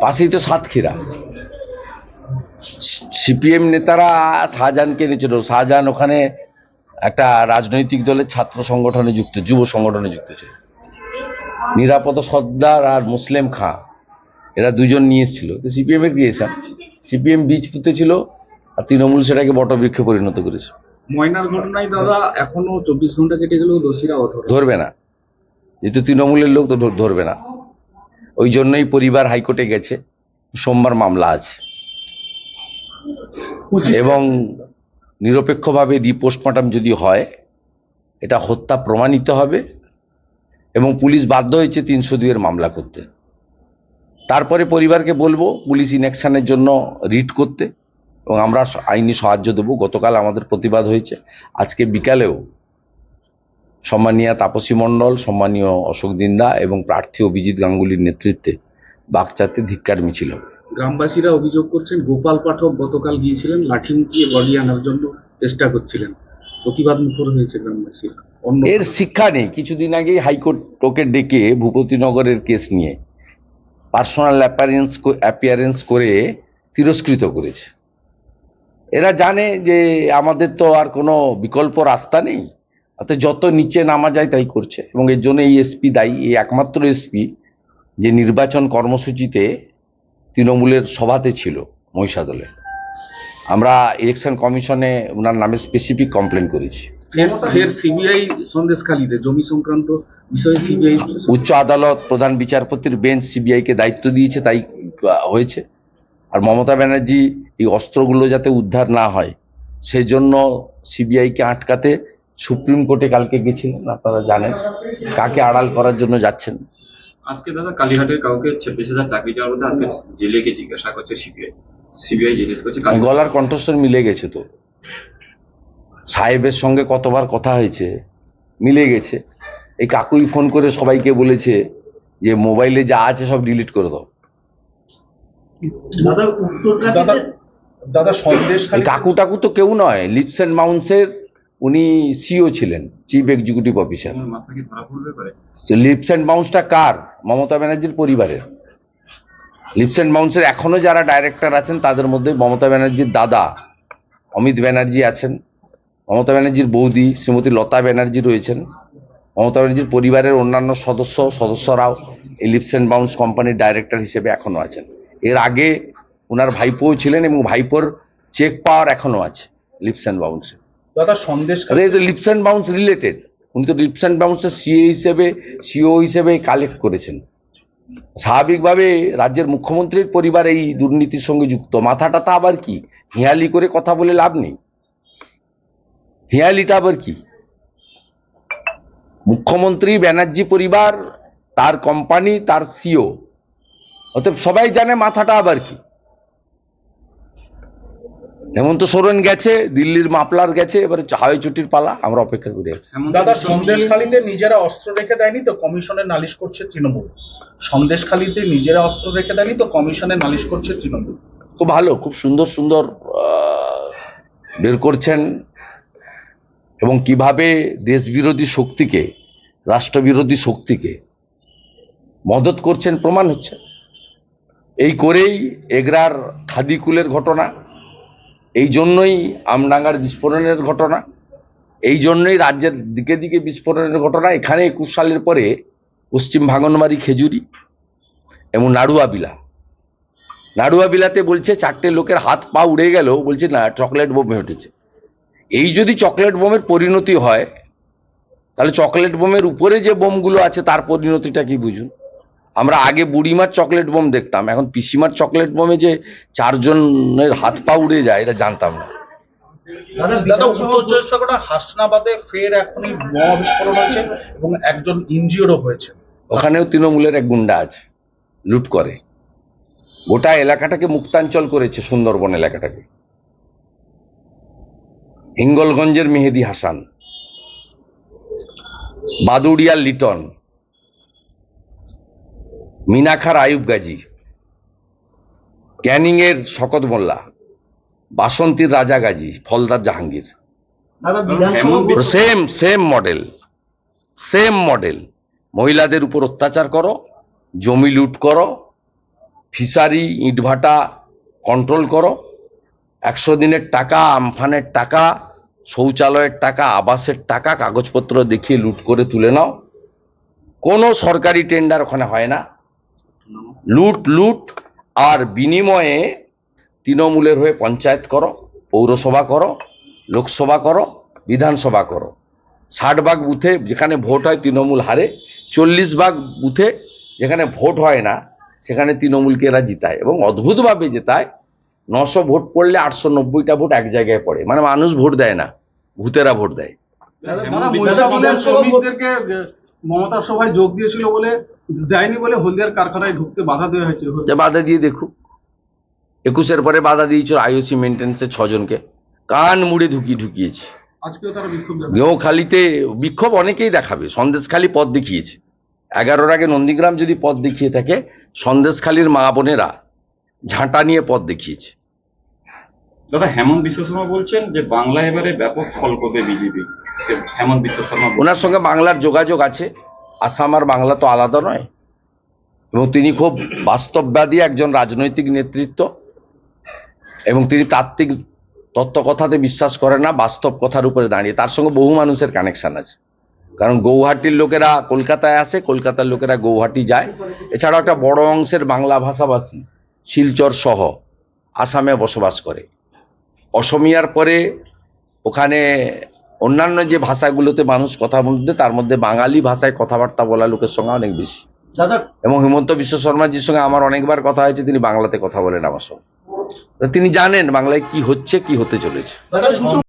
পাশেই তো সাতক্ষীরা। সিপিএম নেতারা শাহজাহানকে নিয়েছিল, শাহজাহান ওখানে একটা রাজনৈতিক দলের ছাত্র সংগঠনে যুক্ত, যুব সংগঠনে যুক্ত ছিল। নিরাপদ সর্দার আর মুসলিম খাঁ এরা দুজন নিয়ে এসেছিল, তো সিপিএম এর গিয়েছেন, সিপিএম বীজ পুঁতেছিল আর তৃণমূল সেটাকে বটবৃক্ষে পরিণত করেছে। ময়নার ঘটনায় দাদা এখনো 24 ঘন্টা কেটে গেলেও দোষীরা ধরবে না, যেহেতু তৃণমূলের লোক তো ধরবে না। ওই জন্যই পরিবার হাইকোর্টে গেছে, সোমবার মামলা আছে এবং নিরপেক্ষভাবে রিপোস্টমর্টম যদি হয় এটা হত্যা প্রমাণিত হবে এবং পুলিশ বাধ্য হয়েছে 302 এর মামলা করতে। তারপরে পরিবারকে বলবো পুলিশ ইনঅ্যাকশনের জন্য রিট করতে এবং আমরা আইনি সাহায্য দেবো। গতকাল আমাদের প্রতিবাদ হয়েছে, আজকে বিকালেও সম্মানীয় তাপসী মণ্ডল, সম্মানীয় অশোক দিন্দা এবং প্রার্থী অভিজিৎ গাঙ্গুলির নেতৃত্বে বাগচাতে ধিক্কার মিছিল হবে। গ্রামবাসীরা অভিযোগ করছেন গোপাল পাঠক গতকাল গিয়েছিলেন লাঠি উঁচিয়ে বডি আনার জন্য চেষ্টা করছিলেন, প্রতিবাদ মুখর হয়েছে গ্রামবাসীরা। এর শিক্ষা নেই। কিছুদিন আগেই হাইকোর্ট ওকে ডেকে ভূপতিনগরের কেস নিয়ে পার্সোনাল অ্যাপিয়ারেন্স করে তিরস্কৃত করেছে। এরা জানে যে আমাদের তো আর কোনো বিকল্প রাস্তা নেই, অর্থাৎ যত নিচে নামা যায় তাই করছে এবং এর জন্য এই এসপি দায়ী, এই একমাত্র এসপি যে নির্বাচন কর্মসূচিতে তৃণমূলের সভাতে ছিল মহিষাদলে। আমরা ইলেকশন কমিশনে ওনার নামে স্পেসিফিক কমপ্লেন করেছি। ফের সিবিআই সন্দেশখালীতে জমি সংক্রান্ত বিষয়ে সিবিআই উচ্চ আদালত প্রধান বিচারপতির বেঞ্চ সিবিআইকে দায়িত্ব দিয়েছে, তাই হয়েছে। আর মমতা ব্যানার্জি এই অস্ত্রগুলো যাতে উদ্ধার না হয় সেজন্য সিবিআইকে আটকাতে সুপ্রিম কোর্টে কালকে গেছিলেন। আপনারা জানেন কাকে আড়াল করার জন্য যাচ্ছেন। আজকে দাদা কালীঘাটের কাউকে 26,000 চাকরি দেওয়ার মধ্যে আজকে জেলে গিয়ে জিজ্ঞাসা করছে সিবিআই জিজ্ঞেস করছে। গলার কণ্ঠস্বর মিলে গেছে তো, সাহেবের সঙ্গে কতবার কথা হয়েছে, মিলে গেছে। এই কাকুই ফোন করে সবাইকে বলেছে যে মোবাইলে যা আছে সব ডিলিট করে দাও। দাদা সন্দেশ কাকু টাকু তো কেউ নয়, লিপস অ্যান্ড মাউন্টসের উনি সিও ছিলেন, চিফ এক্সিকিউটিভ অফিসার। মাথা কি ধরা পড়বে পারে? লিপস অ্যান্ড মাউন্টসটা কার? মমতা ব্যানার্জির পরিবারের। লিপস অ্যান্ড মাউন্টসের এখনো যারা ডাইরেক্টর আছেন তাদের মধ্যে মমতা ব্যানার্জির দাদা অমিত ব্যানার্জি আছেন, মমতা ব্যানার্জির বৌদি শ্রীমতী লতা ব্যানার্জি রয়েছেন, মমতা ব্যানার্জির পরিবারের অন্যান্য সদস্যরাও এই লিপস অ্যান্ড মাউন্টস কোম্পানির ডাইরেক্টর হিসেবে এখনো আছেন। এর আগে ওনার ভাইপোও ছিলেন এবং ভাইপোর চেক পাওয়ার এখনো আছে লিপস অ্যান্ড মাউন্টসে। দাদা সন্দেশ লিপস অ্যান্ড মাউন্টস রিলেটেড, উনি তো লিপস অ্যান্ড মাউন্টসের সিও হিসেবে কালেক্ট করেছেন। স্বাভাবিকভাবে রাজ্যের মুখ্যমন্ত্রীর পরিবার এই দুর্নীতির সঙ্গে যুক্ত। মাথাটা তা আবার কি, হিয়ালি করে কথা বলে লাভ নেই। হিয়ালিটা আবার কি? মুখ্যমন্ত্রী, ব্যানার্জি পরিবার, তার কোম্পানি, তার সিও, অতএব সবাই জানে মাথাটা আবার কি। হেমন্ত সোরেন গেছে, দিল্লির মাপলার গেছে, এবারে হাওয়াই চুটির পালা, আমরা অপেক্ষা করে আছি। দাদা সন্দেশখালীতে নিজেরা অস্ত্র রেখে দেয়নি তো কমিশনে নালিশ করছে তৃণমূল। সন্দেশখালীতে নিজেরা অস্ত্র রেখে দেয়নি তো কমিশনে নালিশ করছে তৃণমূল। খুব ভালো, খুব সুন্দর সুন্দর বের করছেন এবং কিভাবে দেশবিরোধী শক্তিকে, রাষ্ট্রবিরোধী শক্তিকে মদত করছেন প্রমাণ হচ্ছে। এই করেই এগরার খাদিকুলের ঘটনা, এই জন্যই আমডাঙ্গার বিস্ফোরণের ঘটনা, এই জন্যই রাজ্যের দিকে দিকে বিস্ফোরণের ঘটনা। এখানে 21 সালের পরে পশ্চিম ভাঙনবাড়ি, খেজুরি এবং নাড়ুয়াবিলাতে বলছে 4টে লোকের হাত পা উড়ে গেল, বলছে না চকলেট বোমে উঠেছে। এই যদি চকলেট বোমের পরিণতি হয় তাহলে চকলেট বোমের উপরে যে বোমগুলো আছে তার পরিণতিটা কি বুঝুন। আমরা আগে বুড়িমার চকলেট বোম দেখতাম, এখন পিসিমার চকলেট বোমে যে 4 জনের হাত পা উড়ে যায় এটা জানতাম না। দাদা উত্তর 24 পরগনা হাসনাবাদে ফের এখনই বোমা বিস্ফোরণ হয়েছে এবং একজন ইনজিওরও হয়েছে। ওখানেও তৃণমূলের এক গুন্ডা আছে, লুট করে, গোটা এলাকাটাকে মুক্তাঞ্চল করেছে, সুন্দরবন এলাকাটাকে। হিঙ্গলগঞ্জের মেহেদি হাসান, বাদুড়িয়ার লিটন, মিনাখার আয়ুব গাজী, ক্যানিং এর শকত মোল্লা, বাসন্তীর রাজা গাজী, ফলদার জাহাঙ্গীর। Same model. মহিলাদের উপর অত্যাচার করো, জমি লুট করো, ফিশারি ইটভাটা কন্ট্রোল করো, 100 দিনের টাকা, আমফানের টাকা, শৌচালয়ের টাকা, আবাসের টাকা কাগজপত্র দেখিয়ে লুট করে তুলে নাও। কোনো সরকারি টেন্ডার ওখানে হয় না, লুট লুট। আর বিনিময়ে তৃণমূলের হয়ে পঞ্চায়েত করো, পৌরসভা করো, লোকসভা করো, বিধানসভা করো। 60 ভাগ বুথে যেখানে ভোট হয় তৃণমূল হারে, 40 ভাগ বুথে যেখানে ভোট হয় না সেখানে তৃণমূলকে এরা জিতায়, এবং অদ্ভুতভাবে জেতায়। 900 ভোট পড়লে 890টা ভোট এক জায়গায় পড়ে, মানে মানুষ ভোট দেয় না, ভূতেরা ভোট দেয়। দাদা মহিষাদলের শ্রমিকদেরকে মমতার সভায় যোগ দিয়েছিল বলে দেয়নি বলে হলদিয়ার কারখানায় ঢুকতে বাধা দেওয়া হয়েছিল। যে বাধা দিয়ে দেখুক, 21-এর পরে বাধা দিয়েছিল আইওসি মেনটেন্সের 6 জনকে, কান মুড়ে ঢুকিয়েছে। আজকেও তারা বিক্ষোভ গেঁওখালিতে বিক্ষোভ অনেকেই দেখাবে, সন্দেশখালী পথ দেখিয়েছে। 11-র আগে নন্দীগ্রাম যদি পথ দেখিয়ে থাকে, সন্দেশখালীর মা বোনেরা ঝাঁটা নিয়ে পথ দেখিয়েছে। দাদা হেমন্ত বিশ্ব শর্মা বলছেন যে বাংলায় এবারে ব্যাপক ফল করবে বিজেপি। হেমন্ত বিশ্ব শর্মা ওনার সঙ্গে বাংলার যোগাযোগ আছে, আসাম আর বাংলা তো আলাদা নয়, এবং তিনি খুব বাস্তববাদী একজন রাজনৈতিক নেতৃত্ব, এবং তিনি তাত্ত্বিক তত্ত্বকথাতে বিশ্বাস করেন না, বাস্তব কথার উপরে দাঁড়িয়ে। তার সঙ্গে বহু মানুষের কানেকশন আছে, কারণ গৌহাটির লোকেরা কলকাতায় আসে, কলকাতার লোকেরা গৌহাটি যায়। এছাড়াও একটা বড় অংশের বাংলা ভাষাভাষী শিলচর সহ আসামে বসবাস করে। অসমিয়ার পরে ওখানে অন্যান্য যে ভাষাগুলোতে মানুষ কথা বলতে, তার মধ্যে বাঙালি ভাষায় কথাবার্তা বলা লোকের সংখ্যা অনেক বেশি। দাদা এবং হিমন্ত বিশ্ব শর্মাজির সঙ্গে আমার অনেকবার কথা হয়েছে, তিনি বাংলাতে কথা বলেন আমার সঙ্গে। তিনি জানেন বাংলায় কি হচ্ছে, কি হতে চলেছে। দাদা